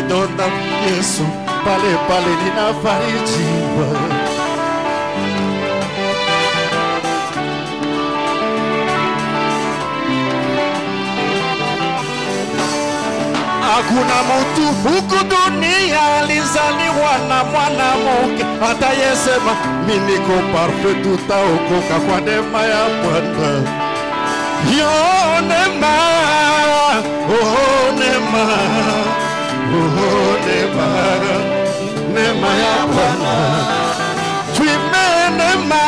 vidonda Yesu pale pale ninafarijiwa. Hakuna mtu huku dunia alizaliwa na mwanamke atayesema mimi niko parfait, tutaokoka kwa neema ya Bwana. Yo neema, oh neema, oh neema, neema ya Bwana. Tuime neema,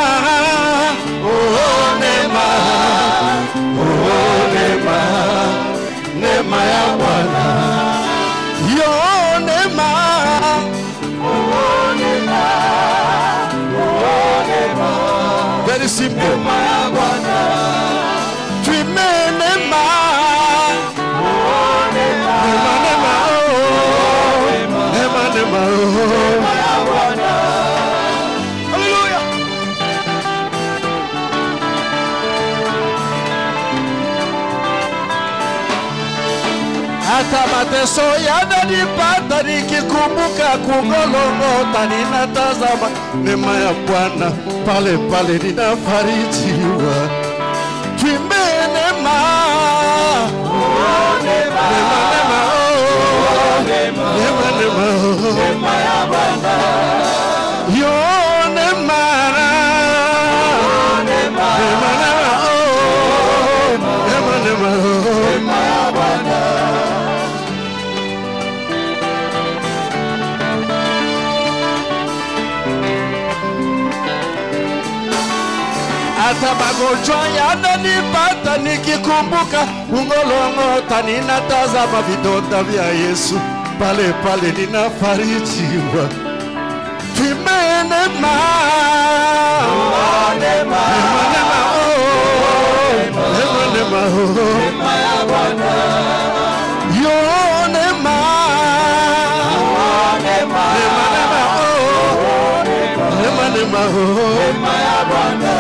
oh neema, oh neema, neema ya Bwana. Yo neema, oh neema, oh neema. Very simple. Neema ya Bwana. Tuime neema, oh neema, neema, oh neema, neema, neema ya Bwana. Hallelujah. Hata mateso yananipata nikikumbuka kugolongota, ninatazama neema ya Bwana pale pale ninafarijiwa. Tuimbe neema, oh neema, neema, oh neema, neema, neema ya Bwana. Yo neema, oh neema, neema, oh neema, neema, neema ya Bwana. Hata magonjwa yananipata nikikumbuka ungolongota, ninatazama vidonda vya Yesu pale pale ninafarijiwa. Tuimbe neema, oh neema, neema, oh neema, neema, oh neema ya Bwana. Yo neema, oh neema, neema, oh neema, neema, oh neema ya Bwana.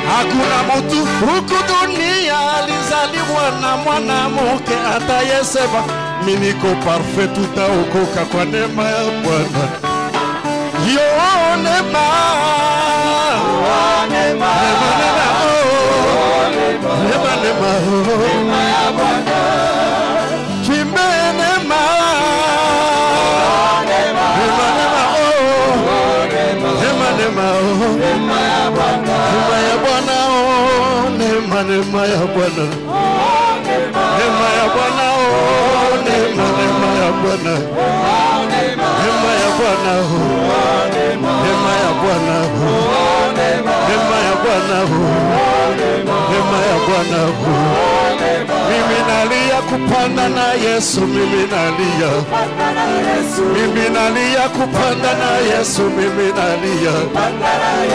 Hakuna mtu huku dunia alizaliwa na mwanamke atayesema mimi niko parfait, tutaokoka kwa neema ya Bwana. Yo neema, oh neema, neema, oh neema, neema, oh neema ya Bwana. Tuimbe neema, oh neema, neema, oh neema, neema, oh neema ya Bwana. Neema ya Bwana, oh neema, neema ya Bwana, neema ya Bwana, oh neema, neema ya Bwana, neema ya Bwana, oh neema ya Bwana, oh neema ya Bwana, oh neema ya Bwana, oh mimi nalia kupanda na Yesu, mimi nalia, mimi nalia kupanda na Yesu, mimi nalia.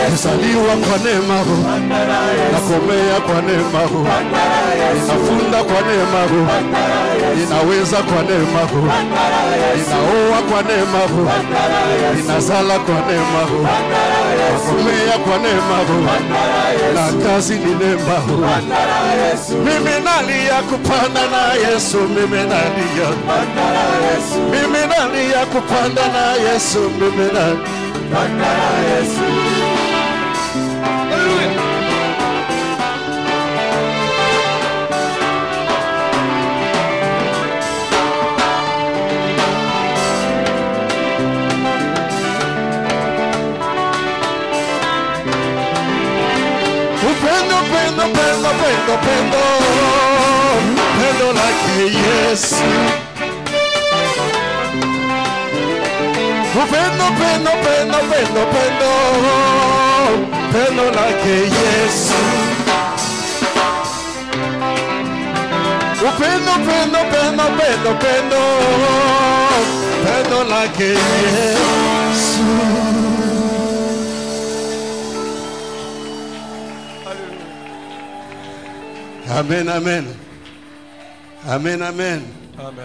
Kuzaliwa kwa neema, nakomea kwa neema, ninafunda kwa neema, ninaweza kwa neema, ninaoa kwa neema, ninazala kwa neema, nakomea kwa neema, na kazi ni neema. Mimi nalia kupanda na Yesu, mimi nalia, mimi nalia kupanda na Yesu, mimi nalia kupanda na Yesu. Pendo, pendo, pendo, pendo, pendo lake Yesu. Pendo, pendo, pendo, pendo, pendo, pendo lake Yesu. Pendo, pendo, pendo, pendo, pendo, pendo lake Yesu. Amen, amen. Amen, amen. Amen.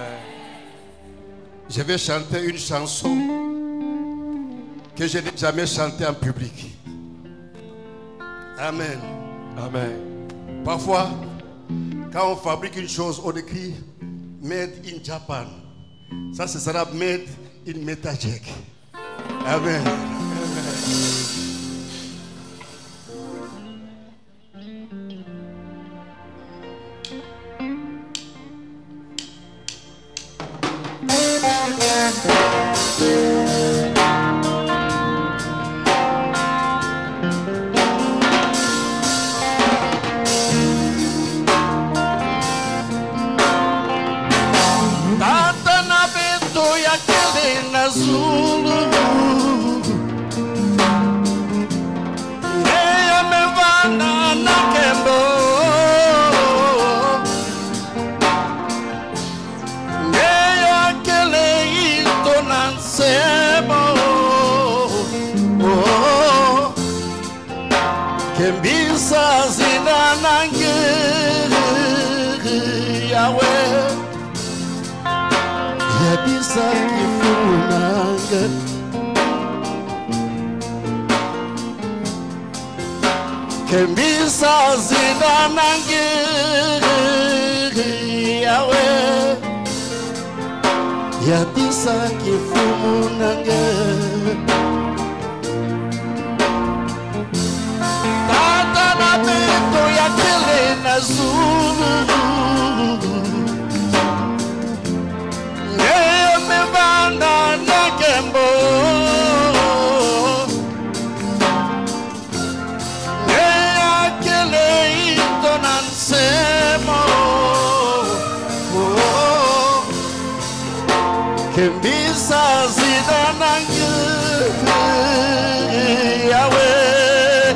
Je vais chanter une chanson que je n'ai jamais chantée en public. Amen. Amen. Parfois, quand on fabrique une chose, on écrit Made in Japan. Ça, ce sera Made in Metajek. Amen. Zulu, Neya mevana na kembo, Neya kele ito nansebo, Kembisa zinanange Yahweh, Yabisa kifunanga, Kembisa zinanange Yahweh, Yabisa kifunanga. Tata na beto ya kele na Zulu, Neya mevana na kembo, Neya kele ito nansemo, Kembisa zinanange Yahweh,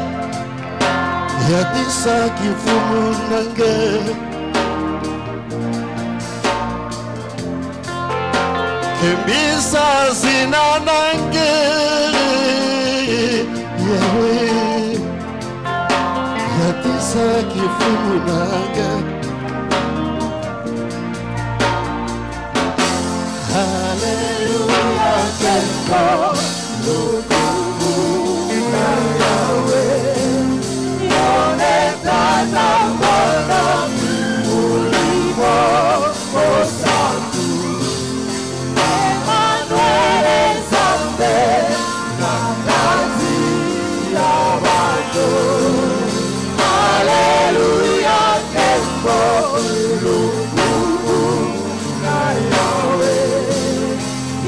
Yabisa kifunanga. Kembisa zinanange Yahweh, Yabisa kifunanga. Hallelujah, kembo lukumuna Yahweh, yone tata mwana mulimo osantu. Hallelujah, kembo lukumuna Yahweh,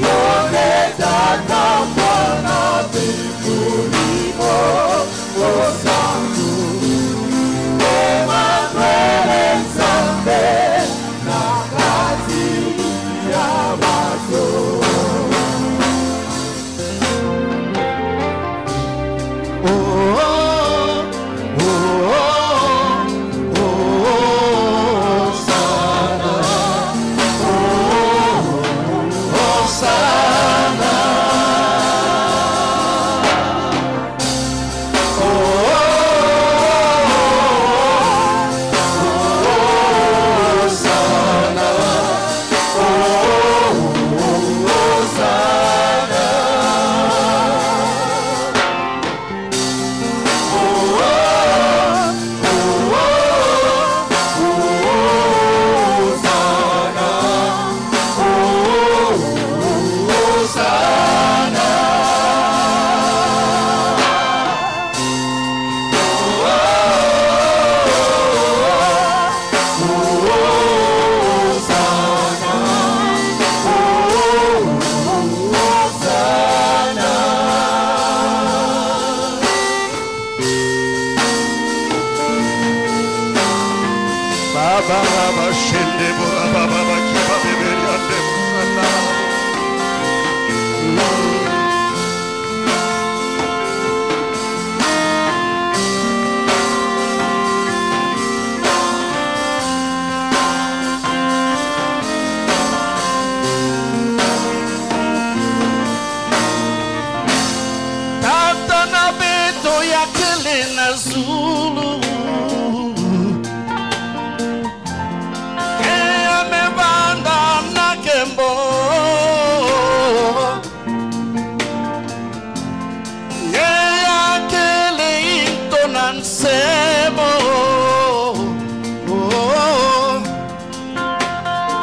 yone tata mwana mulimo osantu. Emmanuel Nzambe na kazi ya bato. Zulu, Neya mevana na kembo, Neya kele ito nan nsemo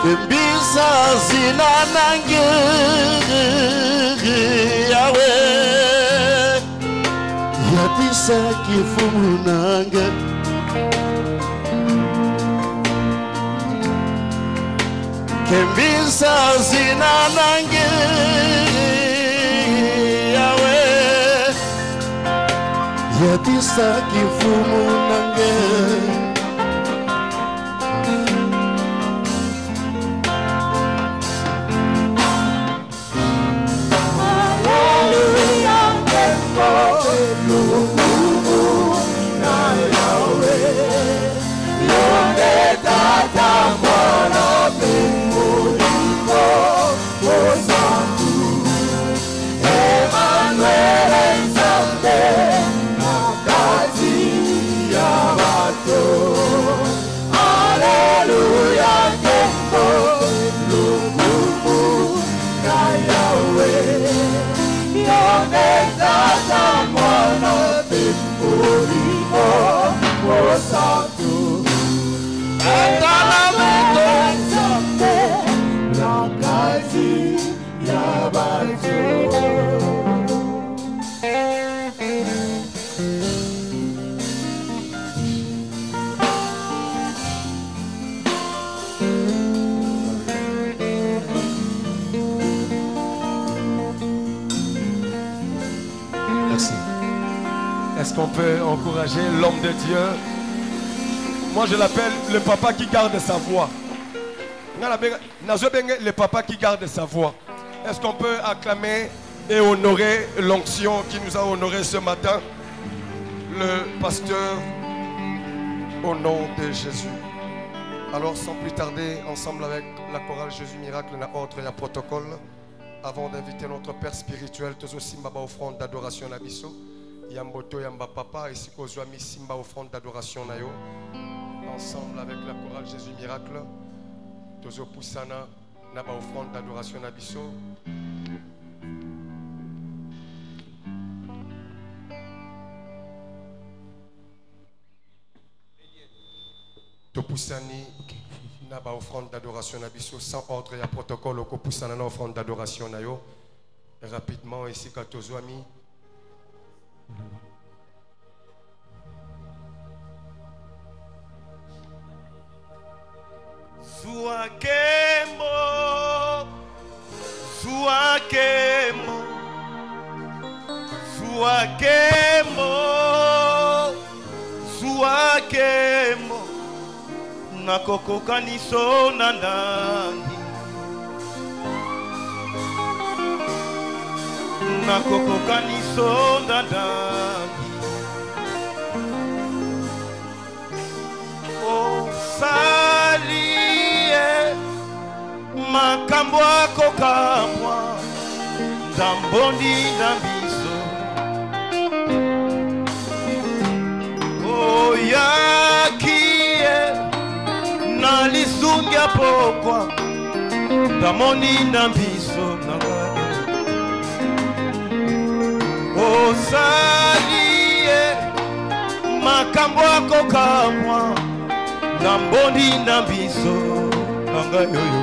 kembisa zina nange yawe yatisa kifumu nange kembisa zina nange yawe yatisa kifumu nange Est-ce qu'on peut encourager l'homme de Dieu? Moi je l'appelle le papa qui garde sa voix. Le papa qui garde sa voix. Est-ce qu'on peut acclamer et honorer l'onction qui nous a honoré ce matin? Le pasteur au nom de Jésus. Alors sans plus tarder, ensemble avec la chorale Jésus Miracle, il y a ordre, il y a protocole. Avant d'inviter notre Père spirituel, tous aussi Mbaba offrande d'adoration à Bisso. Yamboto Yamba Papa, ici Kozwami Simba offrande d'adoration na yo. Ensemble avec la chorale Jésus Miracle, Tozo Poussana, Naba offrande d'adoration à Bisso. Topoussani, Naba offrande d'adoration à Bisso, sans ordre et à protocole, Oko Poussana offrande d'adoration na yo. Rapidement, ici Katozwami. Suakemo, suakemo, suakemo, suakemo, nakokokaniso na nani, nakokokaniso na nani. Oh, salie makambo akokamwa ndambondi na biso oyakie na lisungia pokwa ndamoni na biso nangani osalie makambo akokamwa ndambondi na biso nangani yoyo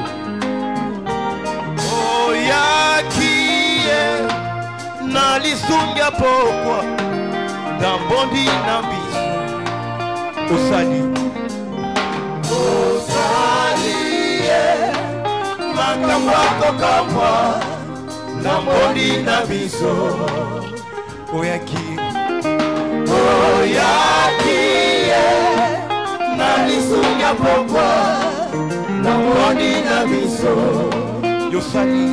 oyakie na lisungia pokwa ndambondi na biso osali osalie makambo akokamwa ndambondi na biso oyakie oyakie na lisungia pokwa ndambondi na biso yosali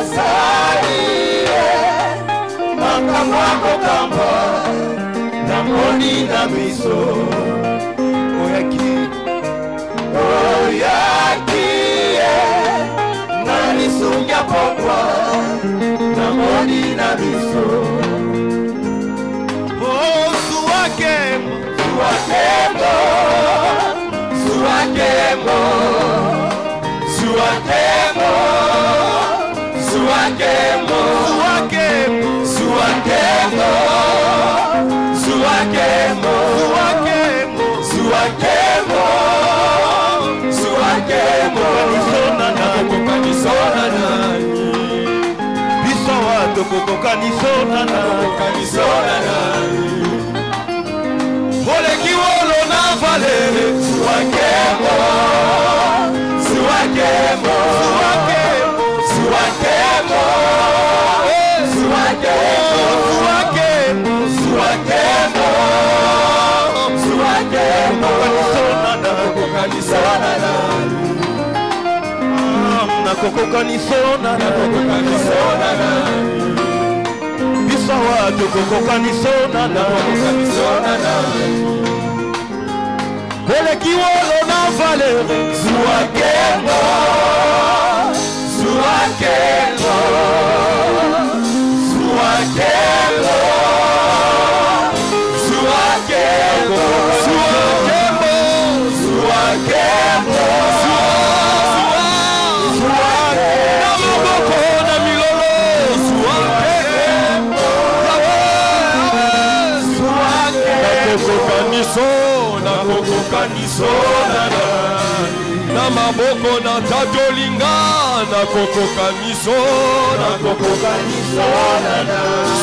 osalie makambo akokamwa ndambondi na biso oyakie oyakie na lisungia pokwa ndambondi na biso suakemo suakemo suakemo suakemo suakemo suakemo suakemo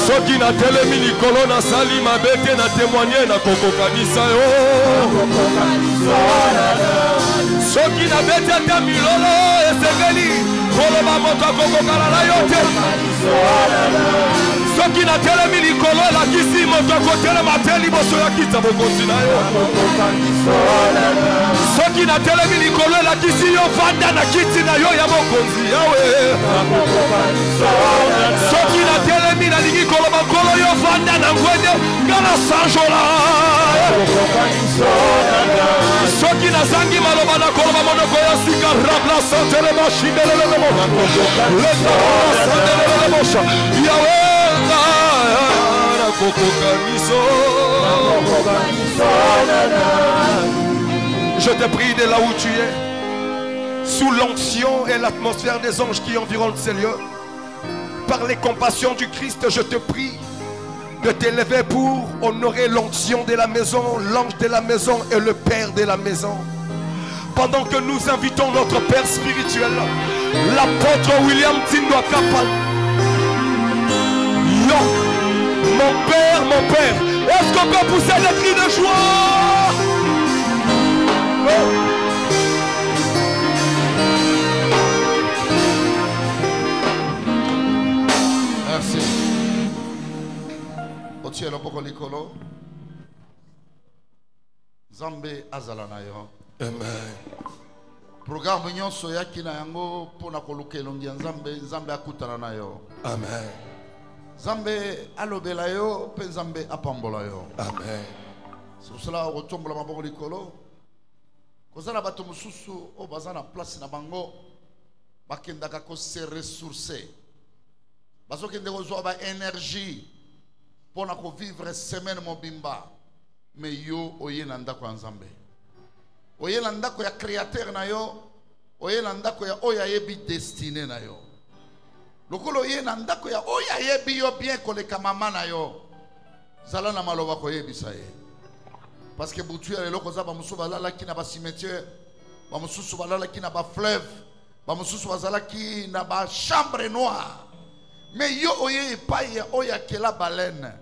Soki na telemi likolo na sali mabete na témoigner na koko kanisa yo. Soki na bete ata milolo esengeli koloba moto koko kalala yo te. Soki na telemi likolo la kisi moto kotele mateli boso ya kita bokonzi na yo. Soki na telemi likolo la kisi yo fanda na kiti na yo ya bokonzi yawe. Soki na telemi na ligi koloba kolo yo fanda na ngwende ngana sanjola. Soki na zangi maloba na koloba monoko ya sika rabla santele machine le mocha yawe. Je te prie de là où tu es, sous l'onction et l'atmosphère des anges qui environnent ces lieux, par les compassions du Christ, je te prie de t'élever pour honorer l'onction de la maison, l'ange de la maison et le Père de la maison. Pendant que nous invitons notre Père spirituel, l'apôtre William Tindo Kapal. Mon Père, est-ce qu'on peut pousser des cris de joie? Oh. Merci. Otie loboko likolo. Nzambe azala na yo. Amen. Programme nyonso yaki na yango pona koluka elongi ya Nzambe akutana na yo. Amen. Nzambe alobela yo pe Nzambe apambola yo. Amen. C'est cela otombola maboko likolo. Kozala bato mususu o bazana place na bango bakendaka ko se ressourcer. Bazokende kozwa ba énergie pona ko vivre semaine mobimba. Mais yo oye na ndako ya Nzambe. Oye na ndako ya créateur na yo, oye na ndako ya oya yebi destiné na yo. Lokolo ye na ndako ya oya yebi yo bien koleka mama na yo. Zala na maloba ko yebisa ye. Parce que butu ya lelo koza ba musu balala ki na ba cimetière, ba mususu balala ki na ba fleuve, ba mususu bazala ki na ba chambre noire. Mais yo oye epai ya oya kela baleine,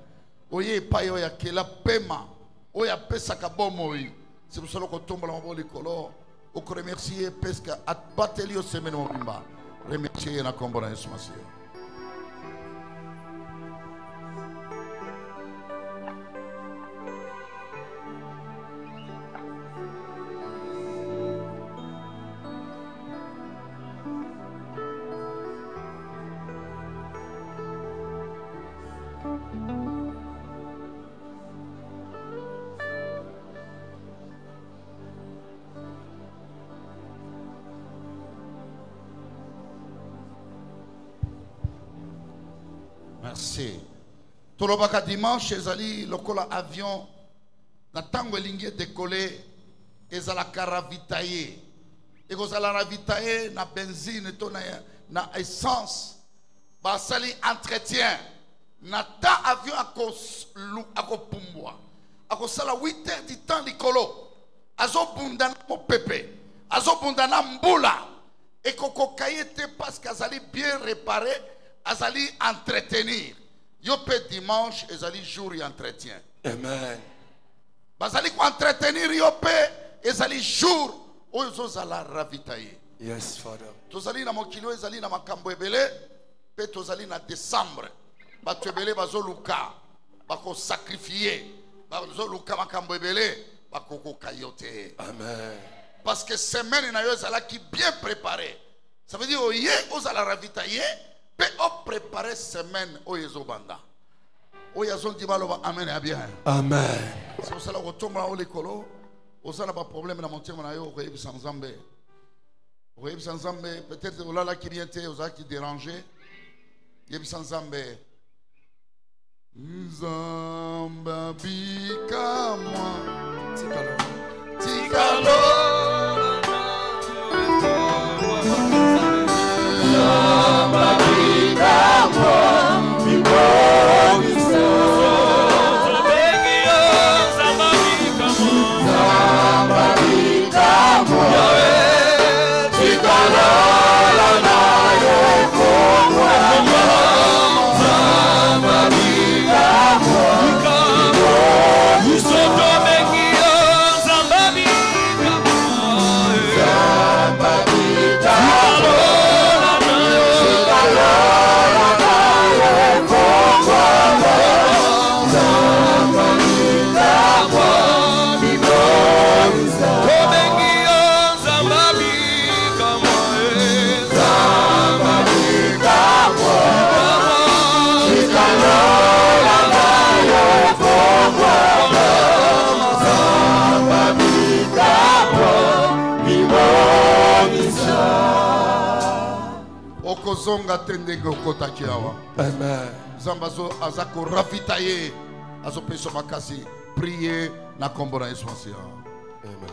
oye epai oya kela pema, oya pesaka bomoi. C'est pour cela qu'on tombe dans le color. On remercie parce que à bateli au semaine mobimba. Remercier na kombona Yesu Masihi. Merci. Tolobaka dimanche, ezali lokola avion na tango elingi décoller ezala ravitailler. Ekozala ravitailler na benzine to na essence. Basali entretien. Na ta avion akopumbwa. akosala 8 heures du temps likolo azobundana mopepe azobundana mbula ekokoka ye te parce qu'azali bien réparé azali entretenir yo pe dimanche ezali jour ya entretien. Amen. Bazali ko entretenir yo pe ezali jour oyo zozala ravitailler. Yes, Father. Tozali na mokili oyo ezali na makambo ebele pe tozali na décembre bato ebele bazoluka bakosacrifier bazoluka makambo ebele bakokoka yo te. Amen. Parce que semaine na yo ezalaki bien préparé. Ça veut dire oye ozala ravitailler pe o préparer semaine oyo ezobanda oyo azondi baloba amen ya bien. Amen. Si osala kotombola o likolo osala ba problème na motema na yo okoyebisa nzambe oyebisa nzambe peut-être olalaki bien te ozalaki dérangé yebisa nzambe nzambe abika moi tikalo nzambe abika moi zonga tendenge okotaki awa. Amen. Nzambe azako ravitailler azopesa makasi prier na kombo na Yesu Masiya. Amen.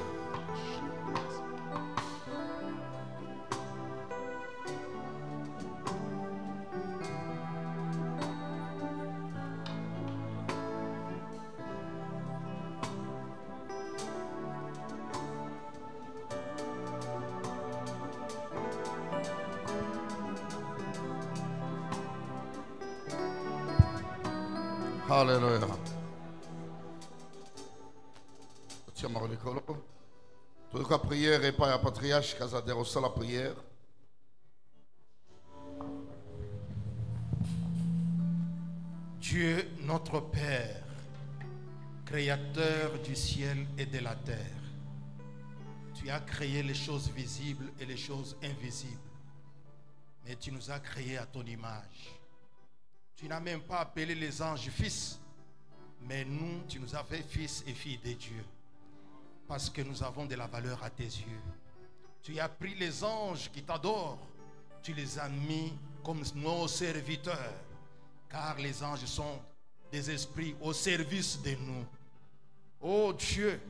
Alléluia. Tiens, Marolikolo. Tout la prière et pas la patriarche, Kazader aussi la prière. Dieu, notre Père, créateur du ciel et de la terre, tu as créé les choses visibles et les choses invisibles, mais tu nous as créés à ton image. Tu n'as même pas appelé les anges fils, mais nous, tu nous as fait fils et filles de Dieu, parce que nous avons de la valeur à tes yeux. Tu as pris les anges qui t'adorent, tu les as mis comme nos serviteurs, car les anges sont des esprits au service de nous. Oh Dieu,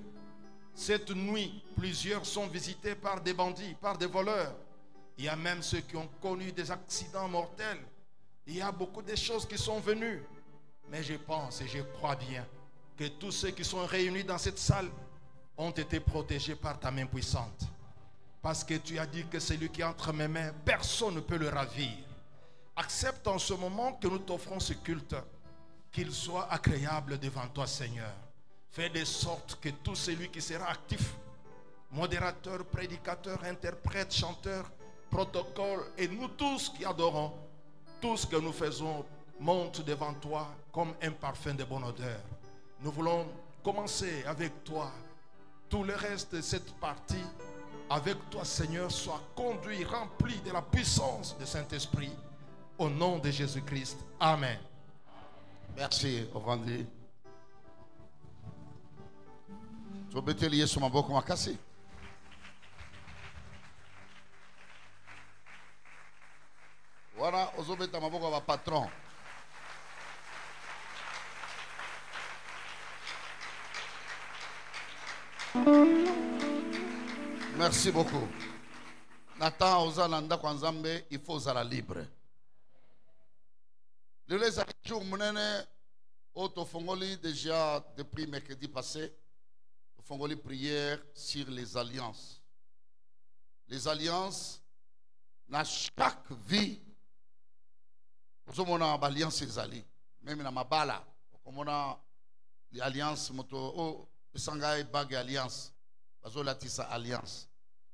cette nuit, plusieurs sont visités par des bandits, par des voleurs. Il y a même ceux qui ont connu des accidents mortels. Il y a beaucoup de choses qui sont venues. Mais je pense et je crois bien que tous ceux qui sont réunis dans cette salle ont été protégés par ta main puissante. Parce que tu as dit que celui qui est entre mes mains, personne ne peut le ravir. Accepte en ce moment que nous t'offrons ce culte, qu'il soit agréable devant toi, Seigneur. Fais de sorte que tout celui qui sera actif, modérateur, prédicateur, interprète, chanteur, protocole, et nous tous qui adorons, tout ce que nous faisons monte devant toi comme un parfum de bonne odeur. Nous voulons commencer avec toi. Tout le reste de cette partie, avec toi, Seigneur, soit conduit, rempli de la puissance du Saint-Esprit. Au nom de Jésus-Christ. Amen. Merci, Ovandi. Tu peux te lier sur ma boca makasi. Voilà, ozobeta maboko wa patron. Merci beaucoup. Nathan ozalanda kwa Nzambe, il faut zala libre. Le les jour munene Autre Fongoli, déjà depuis mercredi passé, Fongoli prière sur les alliances. Les alliances, dans chaque vie, nous avons une alliance les alliés. Même dans ma bala, comme on a l'alliance, moto, sangai bag alliance, bazo latisa alliance.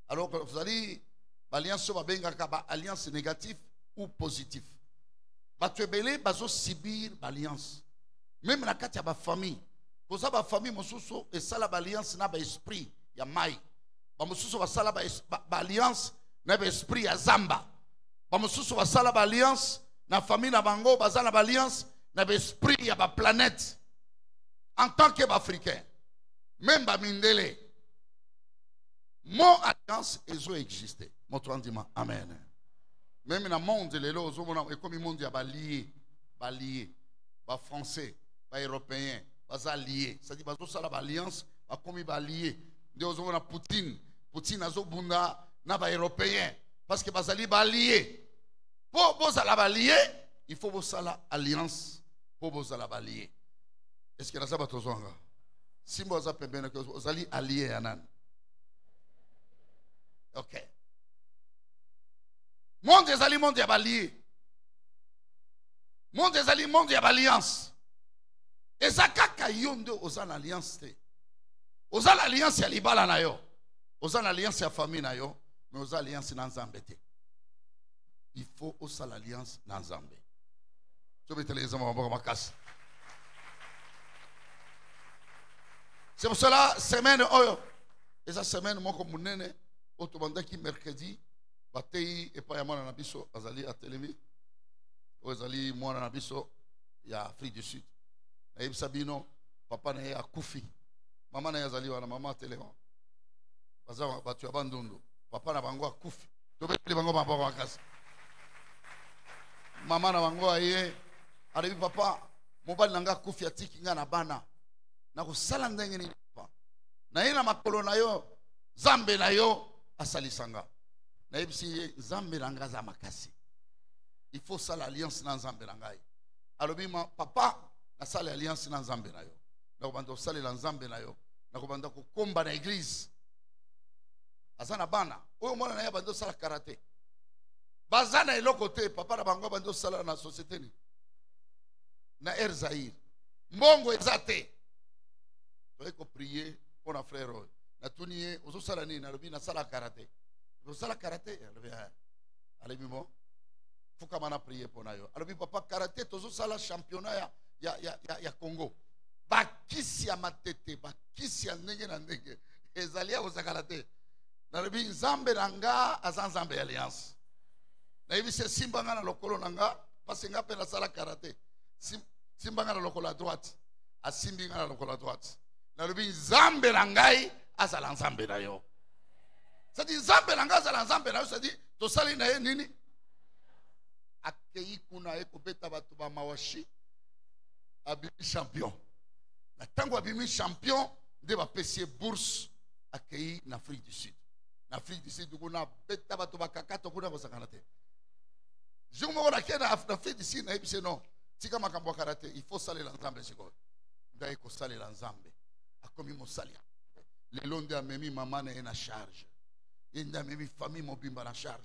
Alors que vous allez, l'alliance va bien alliance négative ou positive. Tu es belé, bazo subir l'alliance. Même dans la ma famille, pour ça ma famille, mon sous et ça la alliance n'a pas esprit, ya mai. Mon sous va ça la alliance n'a pas esprit ya zamba. Mon sous va ça la alliance na famille na bango, baza na alliance n'a pas esprit ya ba planète. En tant qu'Africain, même ba mindele, mon alliance ils ont existé. Mon trandiment, amen. Même dans le monde, les lots, comme le monde, il y a des liés, des Français, des Européens, des alliés. C'est-à-dire que ça a alliance, comme des alliés. Nous avons Poutine. Poutine a des Européens. Parce que les alliés. Pour vous alliés, il faut vous alliance pour vous alliés. Est-ce que vous avez besoin? Si vous avez alliés, ok. Monde des alliés, monde des alliés. Monde des alliés, monde des alliances. Et ça, quand yondo aux alliances, aux alliances, il y a libala na yo. Aux alliances, il y a famille na yo. Mais aux alliances, il y a Nzambé. Il faut aux alliances Nzambé. Je vais te les dire, c'est pour cela, semaine, et cette semaine, moi, comme mon aîné, autrement qui mercredi, batei et pas yamana nabiso azali à Télémi, azali mwana nabiso ya Afrique du Sud. Na yeb sabino papa na ya kufi, mama na yazali wana mama Téléma. Baza batu abandundu, papa na bango kufi. To beli bango maboko akasi. Mama na bango aye, alibi papa mobali nanga kufi atiki nga na bana. Na ko sala ndenge ni papa. Na yena makolo na yo, zambe na yo asali sanga. Il faut ça l'alliance dans Zambé. Alors, papa, na ça l'alliance dans Zambé. Nous avons ça l'Zambé. Nous avons combat dans l'église. Azana bana. Ou moi na bando ça karaté. Bazana est l'autre côté. Papa na bango bando ça dans la société. Na Erzaïr. Mongo exate. Tu dois prier pour nos frères. Na tunier, ozo salani na lobi na sala karaté. Nous allons karaté. Allez, Mimo. Faut qu'on a prié pour nous. Alors, papa, karaté, tous les championnat, il y a Congo. Bakisi a matete, bakisi a nege na nege. Les alliés aux karaté. Dans le but, Zambé nanga, azan Zambé alliance. Dans le but, c'est Simbanga na lokolo nanga, parce que nga pe na sala karaté. Simbanga na lokolo à droite, a Simbanga na lokolo à droite. Dans le but, Zambé nangai, azan Zambé na yo. C'est-à-dire, Zambé langaza la Zambé na yo, c'est-à-dire, to sali na ye nini? Akei kuna eko beta batu ba mawashi, abimi champion. Na tango abimi champion, de ba pesier bourse, akei na Afrique du Sud. Na Afrique du Sud, kuna beta batu ba kakato kuna ko sakanate. Jumo wana ke na Afrique du Sud, na ebise non. Tika makambo karate, il faut saler la Zambé chiko. Nda eko saler la Zambé. Akomi mo salia. Le londe a memi maman na charge. Il y a mes familles mobimba en charge.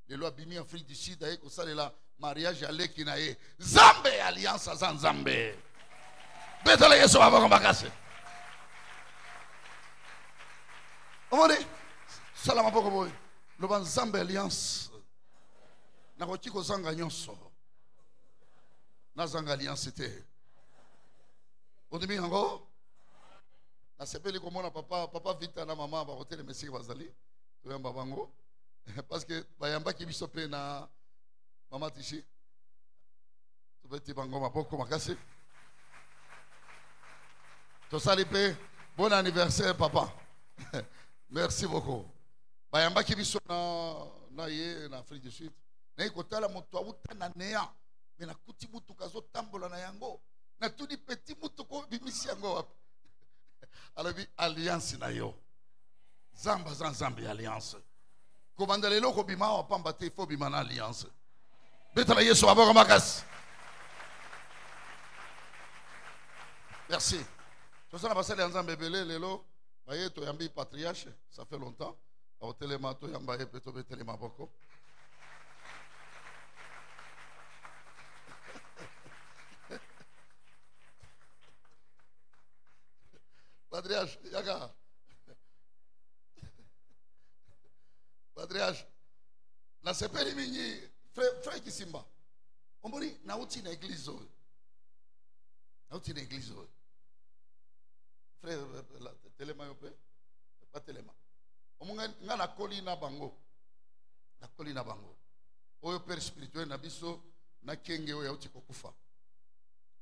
Les lois bimi en Afrique du Sud, d'ailleurs, que ça là, mariage à l'équinae. Zambé, alliance à Zambé. Bétale yeso avant qu'on bagasse. On dit, salam à beaucoup boy. Le ban Zambé alliance. Na koti ko zanga nyonso. Na zanga alliance c'était. On dit encore. Na sepeli comme on papa vite na maman ba hôtel monsieur bazali. Parce que bayamba qui bisope na mama tishi tu beti bango mapoko makasi to salipe bon anniversaire papa. Merci beaucoup. Bayamba qui biso na ye na Afrique du Sud na ikotala moto awuta na nea mais na kuti mutu kazo tambola na yango na tudi petit mutu ko bimisi yango alors alliance na yo Zamba Zambé alliance. Commande les locaux bima ou pas battre il faut bima alliance. Betala yeso aboko makas. Merci. Tosana basali nzambe belé lelo, baye to yambi patriarche, ça fait longtemps. Au téléma to yamba ye peto betelema boko. Patriarche, yaga. Patriarche. Na sepeli mingi frère Kisimba. Ombori na uti na église. Na uti na église. Frère telema yope. Pas telema. Omunga na koli na bango. Na koli na bango. Oyo père spirituel na biso na kenge oyo uti kokufa.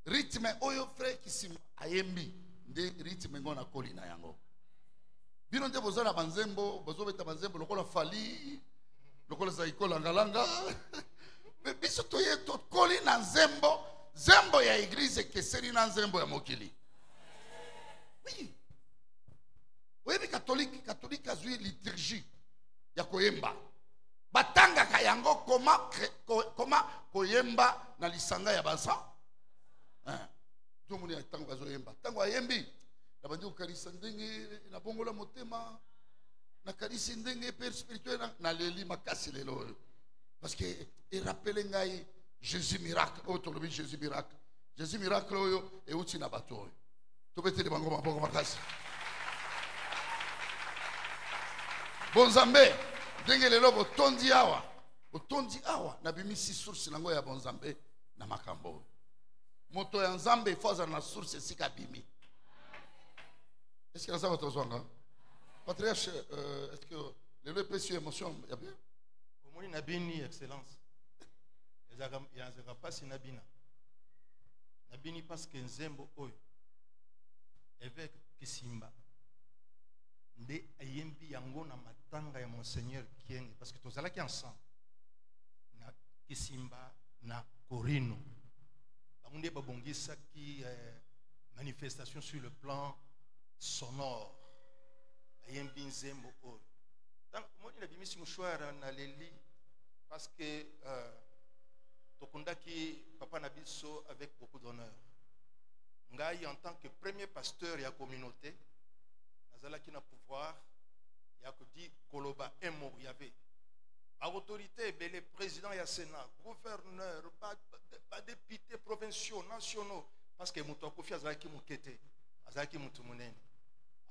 Rythme oyo frère Kisimba ayembi nde rythme ngona koli na yango. Bino nde bozana banzembo, bozobeta banzembo lokola fali, lokola za ikola ngalanga. Mais biso toye to koli na nzembo, zembo ya église keseri na nzembo ya mokili. Oui. Oui, catholique azui liturgie ya koyemba. Batanga kayango koma koyemba na lisanga ya basa. Tout le monde est tango azoyemba. Tango ayembi. Na bandi ukarisa ndenge na bongola motema. Na karisi ndenge père spirituel na leli makasi lelo. Parce que il rappelle ngai Jésus miracle. Autolobi Jésus miracle. Jésus miracle oyo e uti na bato. To betele bango maboko makasi. Bonzambe ndenge lelo botondi awa. Botondi awa na bimisi source nango ya bonzambe na makambo. Moto ya nzambe ifoza na source sika bimi. Est-ce que ça va te soigner? Patriarche, est-ce que le peut sur émotion, il y a bien? Au moins, il y a bien excellence. Il y a pas si nabina. Nabini parce que nzembo oyo. Évêque Kisimba. Nde ayembi yango na matanga ya Monseigneur Kienge. Parce que tous allons ensemble. Na Kisimba, na Corino. On est babongisa qui manifestation sur le plan sonore. Ayembi nzembo oyo. Donc moi il a bimi si mouchoir na leli parce que tokondaki papa nabiso avec beaucoup d'honneur. Ngai en tant que premier pasteur de la communauté, nazalaki na pouvoir ya ko di koloba emo yavé. Par autorité, les présidents et Sénat, gouverneurs, députés provinciaux, nationaux, parce que Moutou Kofi Azaki Moukete, Azaki Moutoumonen.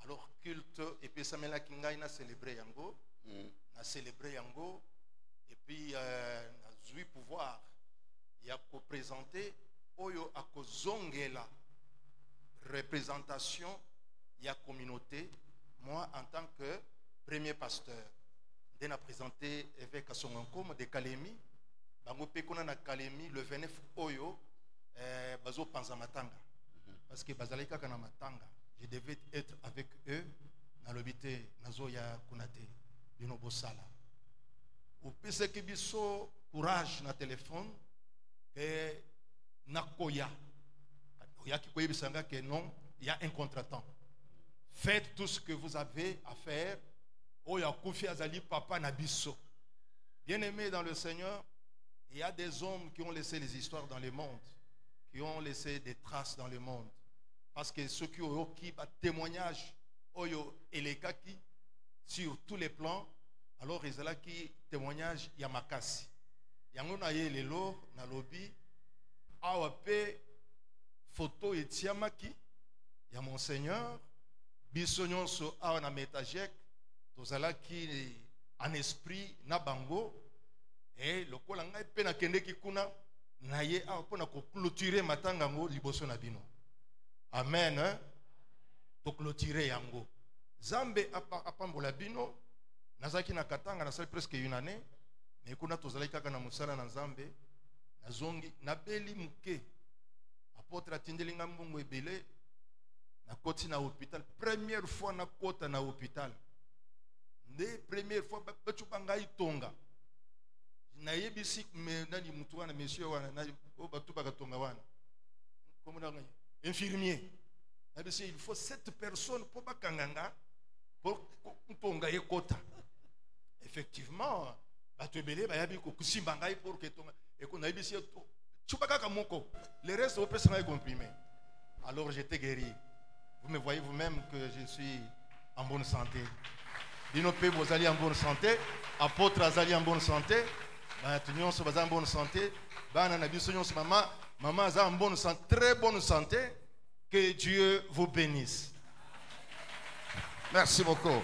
Alors, culte, et puis Samela Kingaï n'a célébré Yango, n'a célébré Yango, et puis n'a eu pouvoir, il a présenté, Oyo Akozongela, représentation, il y a communauté, moi en tant que premier pasteur. On a présenté évêque Songonkom de Kalemi. Bango pekona na Kalemi le 29 Oyo bazo panza matanga. Parce que bazalika kana matanga. Je devais être avec eux na lobité nazo ya kunate bino bosala. Ou pese ki biso courage na téléphone et nakoya. Oya ki koye bisanga que non, il y a un contretemps. Faites tout ce que vous avez à faire. Oya Koufi Azali Papa Nabiso. Bien-aimés dans le Seigneur, il y a des hommes qui ont laissé les histoires dans le monde, qui ont laissé des traces dans le monde. Parce que ceux qui ont qui témoignage Oyo et les kaki sur tous les plans, alors ils ont qui témoignage Yamakasi. Yangona ye lelo na lobi awape photo et tiamaki ya Monseigneur bisonyon so awa na metajek. Tozala qui en esprit na bango et le kolanga pe na kende ki kuna na ye a pona ko clôturer matanga ngo liboso na bino. Amen. To clôturer yango. Zambe apambola bino nazaki na katanga na sali presque une année mais kuna tozala kaka na musala na Nzambe na zongi na beli muke apôtre atindelinga mbongo ebele na koti na hôpital première fois na kota na hôpital. Les premières fois, je suis tonga. Na yebisi me nani mutu wana monsieur wana na obatu bagatonga wana. Comme infirmier. Il faut 7 personnes pour bakanganga pour tonga yekota. Effectivement, batu belé ba yabi ko kusimba ngai pour que tonga et qu'on a yebisi chubaka moko. Le reste au pesa ngai comprimé. alors j'étais guéri. Vous me voyez vous-même que je suis en bonne santé. Dino pe bozali en bonne santé, apôtre azali en bonne santé, ba tunyon so baza en bonne santé, ba na biso nyon maman aza en bonne santé, très bonne santé. Que Dieu vous bénisse. Merci beaucoup.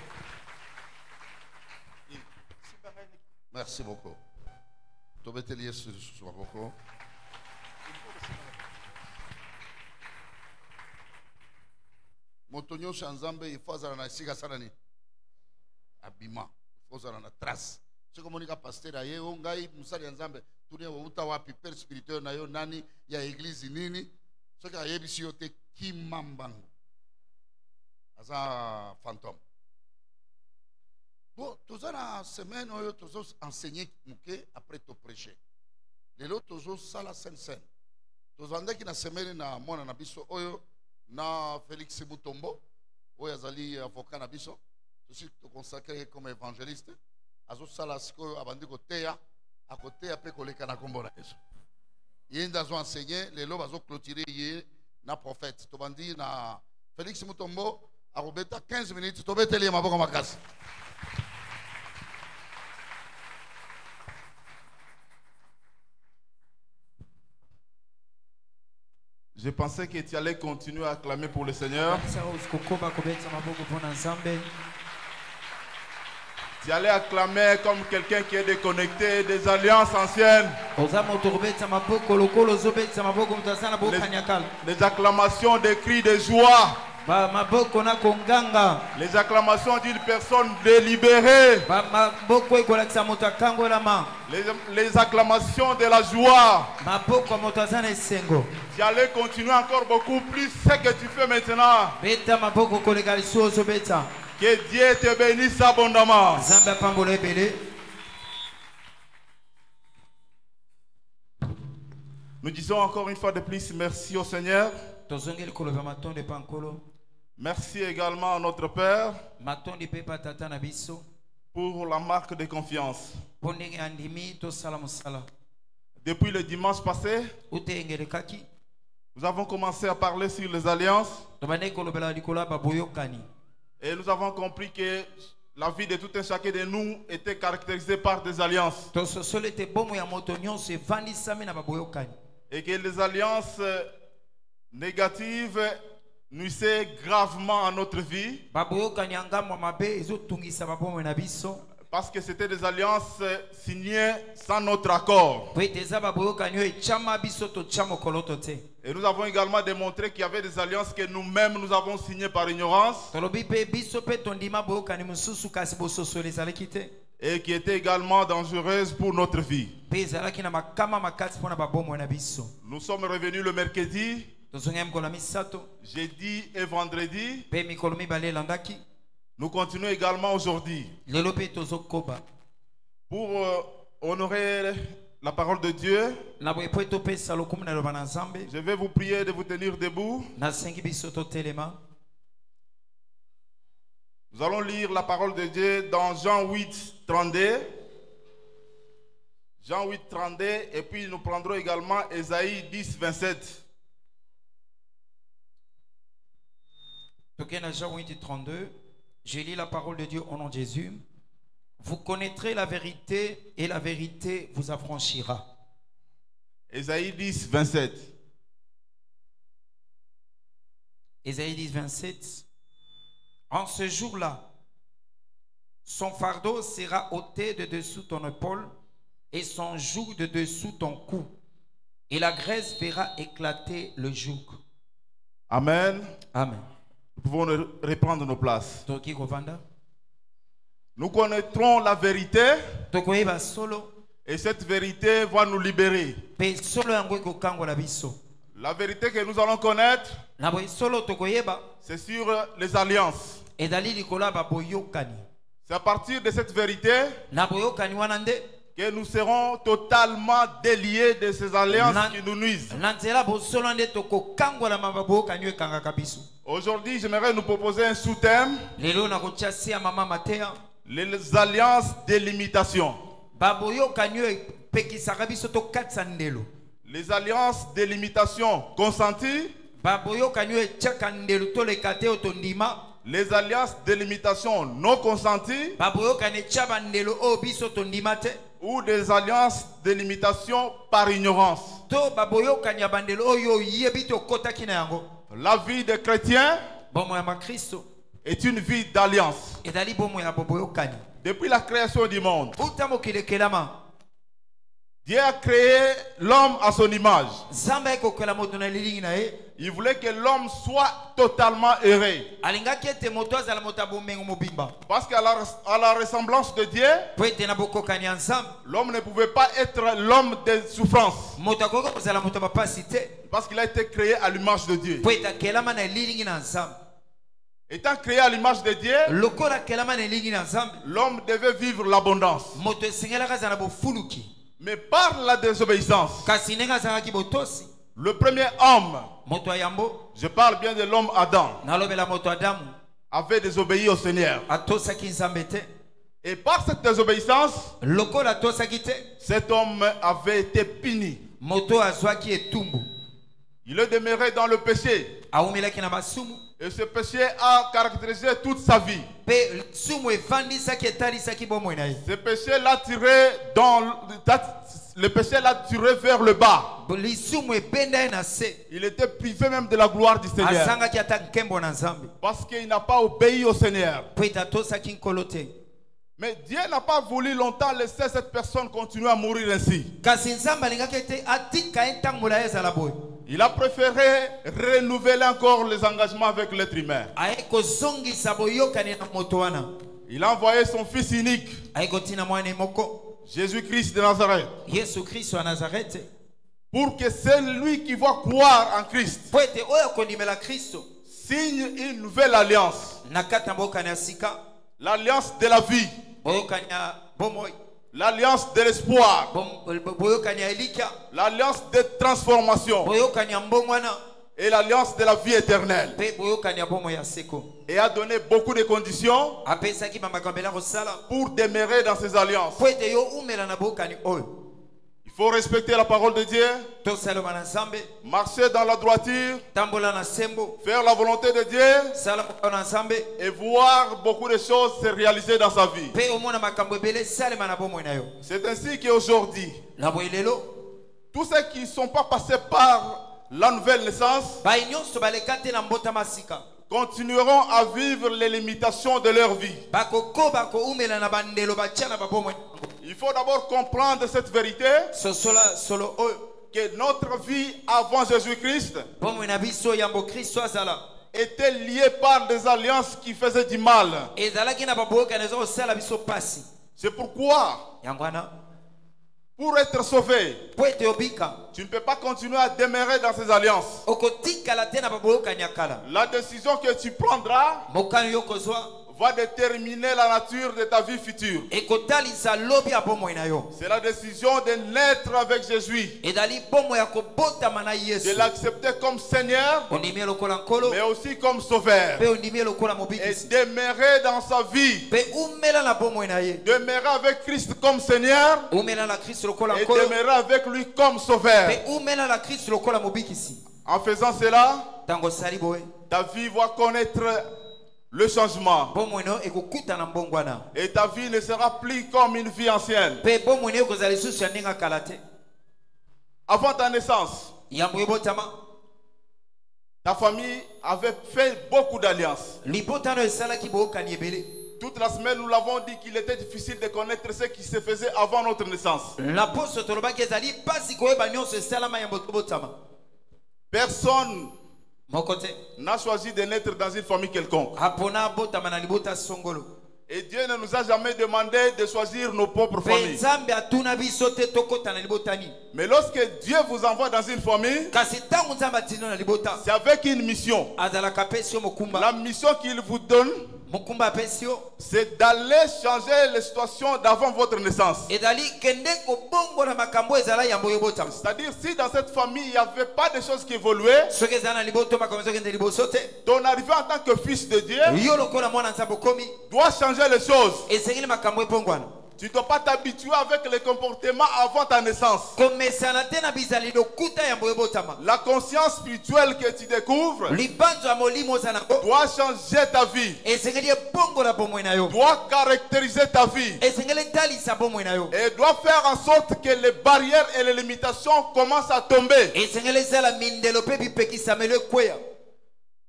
Merci beaucoup. Tobete lié sur beaucoup. Motonyo Shanzambe, il faut aller na siga sanani. Abima, il faut aller na trace. C'est comme on dit pasteur aye ongai musali nzambe tunia wuta wapi père spirituel na yo nani ya église nini. Ce qui a yebisi yote kimambango. Aza fantôme. Bon, tous la semaine tous enseigner muke après te prêcher. Les autres tous sala scène. Tous ande qui na semaine na mona na biso oyo na Félix Mutombo oyo azali avocat na biso. Tous te consacré comme évangéliste. Azo sala siko abandi koteya à côté après koleka na kombo na Yesu. Yenda zo enseigner les lots bazo clôturer yé na prophète. To bandi na Félix Mutombo a robeta 15 minutes to beteli maboko makasi. Je pensais que tu allais continuer à acclamer pour le Seigneur. Tu allais acclamer comme quelqu'un qui est déconnecté des alliances anciennes. Les acclamations des cris de joie. Les acclamations d'une personne délibérée. Les acclamations de la joie. Tu allais continuer encore beaucoup plus ce que tu fais maintenant. Que Dieu te bénisse abondamment. Nous disons encore une fois de plus merci au Seigneur. Merci également à notre Père pour la marque de confiance. Depuis le dimanche passé, nous avons commencé à parler sur les alliances. Et nous avons compris que la vie de tout un chacun de nous était caractérisée par des alliances. Et que les alliances négatives nuisaient gravement à notre vie. Parce que c'était des alliances signées sans notre accord. Et nous avons également démontré qu'il y avait des alliances que nous-mêmes nous avons signées par ignorance. Et qui étaient également dangereuses pour notre vie. Nous sommes revenus le mercredi, jeudi et vendredi. Nous continuons également aujourd'hui. Pour honorer la parole de Dieu, je vais vous prier de vous tenir debout. Nous allons lire la parole de Dieu dans Jean 8, 32. Jean 8, 32. Et puis nous prendrons également Ésaïe 10, 27. Jean 8, 32. Je lis la parole de Dieu au nom de Jésus. Vous connaîtrez la vérité et la vérité vous affranchira. Ésaïe 10, 27. Ésaïe 10, 27. En ce jour-là, son fardeau sera ôté de dessous ton épaule et son joug de dessous ton cou. Et la graisse fera éclater le joug. Amen. Amen. Nous pouvons reprendre nos places. Nous connaîtrons la vérité et cette vérité va nous libérer. La vérité que nous allons connaître, c'est sur les alliances. C'est à partir de cette vérité que nous serons totalement déliés de ces alliances qui nous nuisent. Aujourd'hui, j'aimerais nous proposer un sous-thème: les alliances de limitation. Les alliances de limitation consenties Les alliances de limitation non consenties ou des alliances de limitation par ignorance. La vie des chrétiens est une vie d'alliance. Depuis la création du monde, Dieu a créé l'homme à son image. Il voulait que l'homme soit totalement heureux. Parce qu'à la ressemblance de Dieu, l'homme ne pouvait pas être l'homme des souffrances. Parce qu'il a été créé à l'image de Dieu. Étant créé à l'image de Dieu, l'homme devait vivre l'abondance. Mais par la désobéissance, le premier homme, je parle bien de l'homme Adam, avait désobéi au Seigneur. Et par cette désobéissance, cet homme avait été puni. Il est demeuré dans le péché. Et ce péché a caractérisé toute sa vie. Ce péché l'a tiré le péché l'a tiré vers le bas. Il était privé même de la gloire du Seigneur. Parce qu'il n'a pas obéi au Seigneur. Mais Dieu n'a pas voulu longtemps laisser cette personne continuer à mourir ainsi. Il a préféré renouveler encore les engagements avec l'être humain. Il a envoyé son fils unique, Jésus-Christ de Nazareth, pour que celui qui va croire en Christ signe une nouvelle alliance. L'alliance de la vie, l'alliance de l'espoir, l'alliance de transformation et l'alliance de la vie éternelle. Et a donné beaucoup de conditions pour demeurer dans ces alliances. Il faut respecter la parole de Dieu, marcher dans la droiture, faire la volonté de Dieu et voir beaucoup de choses se réaliser dans sa vie. C'est ainsi qu'aujourd'hui, tous ceux qui ne sont pas passés par la nouvelle naissance continueront à vivre les limitations de leur vie. Il faut d'abord comprendre cette vérité, que notre vie avant Jésus-Christ était liée par des alliances qui faisaient du mal. C'est pourquoi, pour être sauvé, tu ne peux pas continuer à demeurer dans ces alliances. La décision que tu prendras va déterminer la nature de ta vie future. C'est la décision de naître avec Jésus, de l'accepter comme Seigneur, mais aussi comme Sauveur, et demeurer dans sa vie, demeurer avec Christ comme Seigneur, et demeurer avec lui comme Sauveur. En faisant cela, ta vie va connaître le changement. Et ta vie ne sera plus comme une vie ancienne. Avant ta naissance, ta famille avait fait beaucoup d'alliances. Toute la semaine, nous l'avons dit qu'il était difficile de connaître ce qui se faisait avant notre naissance. Personne n'a choisi de naître dans une famille quelconque. Et Dieu ne nous a jamais demandé de choisir nos propres familles. Mais lorsque Dieu vous envoie dans une famille, c'est avec une mission. La mission qu'il vous donne, c'est d'aller changer les situations d'avant votre naissance. C'est-à-dire, si dans cette famille il n'y avait pas de choses qui évoluaient, ton arrivée en tant que fils de Dieu doit changer les choses. Tu ne dois pas t'habituer avec les comportements avant ta naissance. La conscience spirituelle que tu découvres doit changer ta vie, doit caractériser ta vie et doit faire en sorte que les barrières et les limitations commencent à tomber.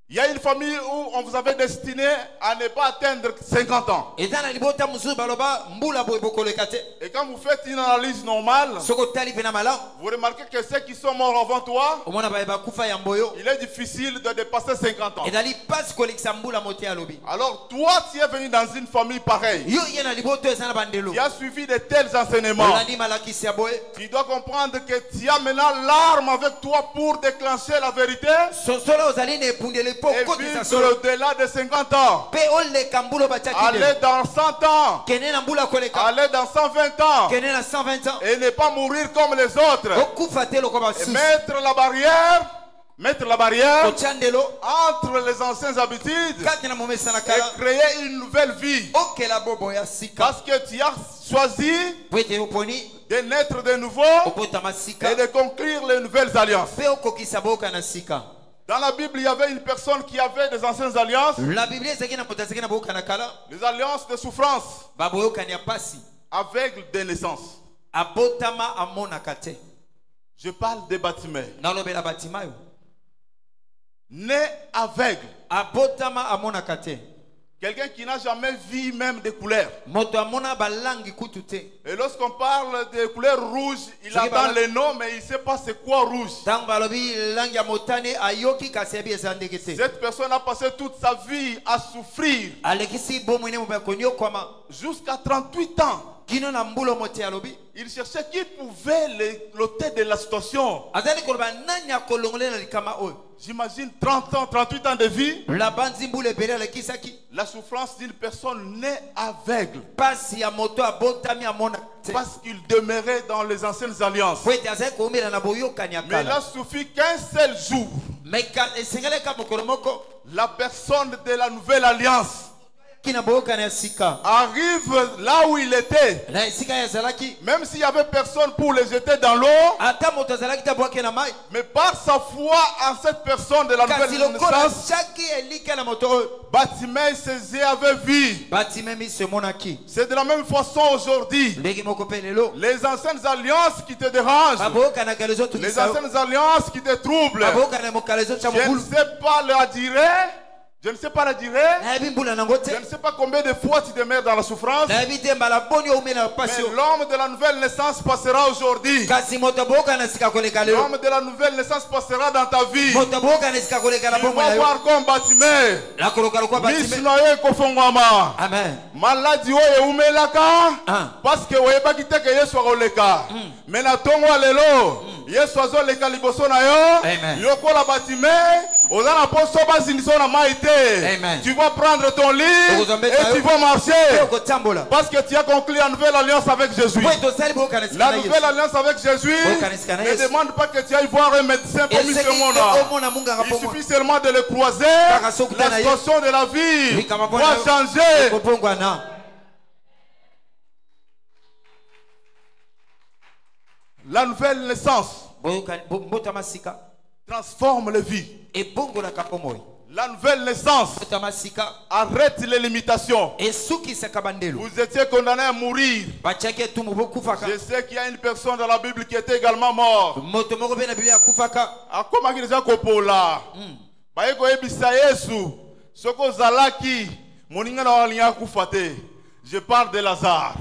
Il y a une famille où on vous avait destiné à ne pas atteindre 50 ans. Et quand vous faites une analyse normale, vous remarquez que ceux qui sont morts avant toi, il est difficile de dépasser 50 ans. Alors toi, tu es venu dans une famille pareille. Tu as suivi de tels enseignements. Tu dois comprendre que tu as maintenant l'arme avec toi pour déclencher la vérité. Et vivre au-delà de 50 ans. Aller dans 100 ans. Aller dans 120 ans. Et ne pas mourir comme les autres. Et mettre la barrière entre les anciennes habitudes et créer une nouvelle vie. Parce que tu as choisi de naître de nouveau et de conclure les nouvelles alliances. Dans la Bible, il y avait une personne qui avait des anciennes alliances. Les alliances de souffrance. Aveugle de naissance. Je parle des bâtiments. Né aveugle. Quelqu'un qui n'a jamais vu même des couleurs. Et lorsqu'on parle des couleurs rouges, il attend le nom, mais il ne sait pas c'est quoi rouge. Cette personne a passé toute sa vie à souffrir. Jusqu'à 38 ans. Il cherchait qui pouvait l'ôter de la situation. J'imagine 30 ans, 38 ans de vie. La souffrance d'une personne née aveugle. Parce qu'il demeurait dans les anciennes alliances. Mais il a suffi qu'un seul jour. La personne de la nouvelle alliance arrive là où il était. Même s'il n'y avait personne pour les jeter dans l'eau, mais par sa foi en cette personne de la nouvelle naissance, Bartimée avait vu. C'est de la même façon aujourd'hui. Les anciennes alliances qui te dérangent, les anciennes alliances qui te troublent, je ne sais pas la durée. Je ne sais pas la durée. Je ne sais pas combien de fois tu demeures dans la souffrance. Mais l'homme de la nouvelle naissance passera aujourd'hui. L'homme de la nouvelle naissance passera dans ta vie. Tu vas voir comme Bartimée. Amen. Maladie parce que mais na tongo lelo Yesu azoleka liboso na yo yokola Bartimée ozana poso baziniso na maite. Tu vas prendre ton lit et tu vas marcher parce que tu as conclu la nouvelle alliance avec Jésus. La nouvelle alliance avec Jésus ne demande pas que tu ailles voir un médecin pour ce monde. Il suffit seulement de le croiser. La situation de la vie va changer. La nouvelle naissance transforme les vies. La nouvelle naissance arrête les limitations. Vous étiez condamné à mourir. Je sais qu'il y a une personne dans la Bible qui était également morte. Je parle de Lazare.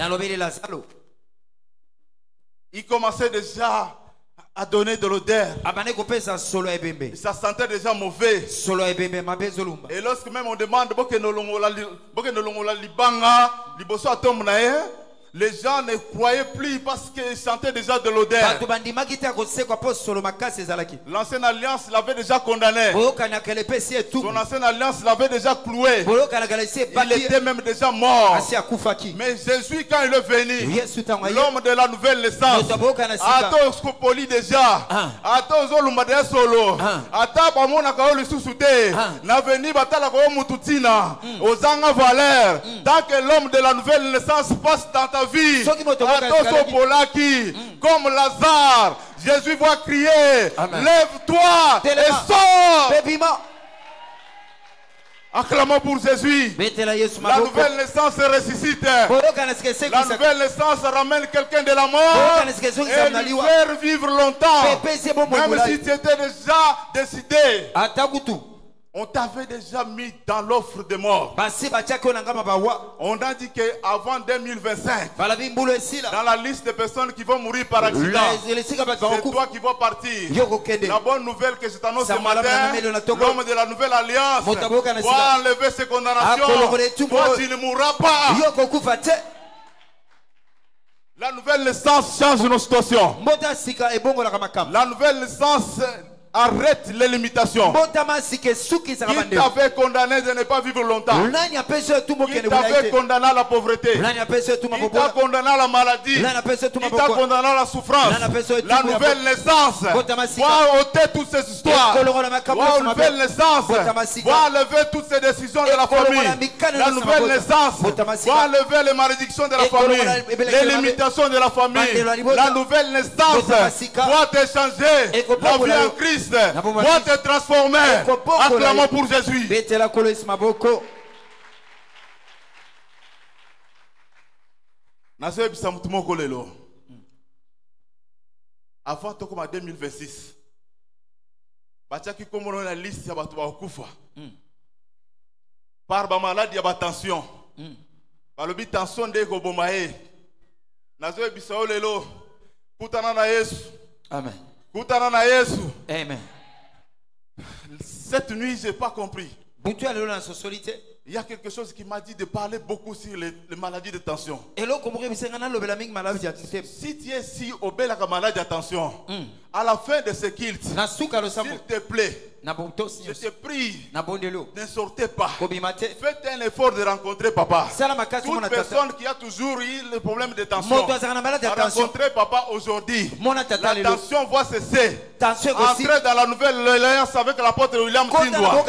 Il commençait déjà à donner de l'odeur. Ça sentait déjà mauvais. Et lorsque même on demande les gens ne croyaient plus parce qu'ils sentaient déjà de l'odeur. L'ancienne alliance l'avait déjà condamné. Son ancienne alliance l'avait déjà cloué. Il était même déjà mort. Mais Jésus, quand il est venu, l'homme de la nouvelle naissance, déjà, solo, tant que l'homme de la nouvelle naissance passe dans ta la vie. Comme Lazare, Jésus va crier, lève-toi et sors. Acclamons pour Jésus. La nouvelle naissance ressuscite. La nouvelle naissance ramène quelqu'un de la mort et lui faire vivre longtemps. Même si tu étais déjà décidé, on t'avait déjà mis dans l'offre de mort. On a dit qu'avant 2025, dans la liste des personnes qui vont mourir par accident, c'est toi qui vas partir. La bonne nouvelle que je t'annonce ce matin, l'homme de la nouvelle alliance va enlever ses condamnations. Toi, tu ne mourras pas. La nouvelle naissance change nos situations. La nouvelle naissance arrête les limitations. Qui t'avait condamné de ne pas vivre longtemps? Qui t'avait condamné à la pauvreté? Qui t'a condamné à la maladie? Qui t'a condamné à la souffrance? La nouvelle naissance va ôter toutes ces histoires. La nouvelle naissance va enlever toutes ces décisions de la famille. La nouvelle naissance va enlever les malédictions de la famille, les limitations de la famille. La nouvelle naissance va te changer la vie en Christ. Va te transformer. Acclamons pour Jésus. Avant tout comme en 2026, batiaki comme on a la liste ya batu bakufa. Par ba maladie ya tension. Balobi tension de ko bomae. Nazo bisao lelo kutana na Yesu. Amen. Amen. Cette nuit, je n'ai pas compris. Il y a quelque chose qui m'a dit de parler beaucoup sur les maladies de tension. Si tu es ici au bel malade de tension, à la fin de ce culte, s'il te plaît, je te prie, ne sortez pas. Faites un effort de rencontrer papa. Toute personne qui a toujours eu le problème de tension a rencontré papa aujourd'hui. La tension va cesser. Entrez dans la nouvelle alliance avec l'apôtre William Tindwa.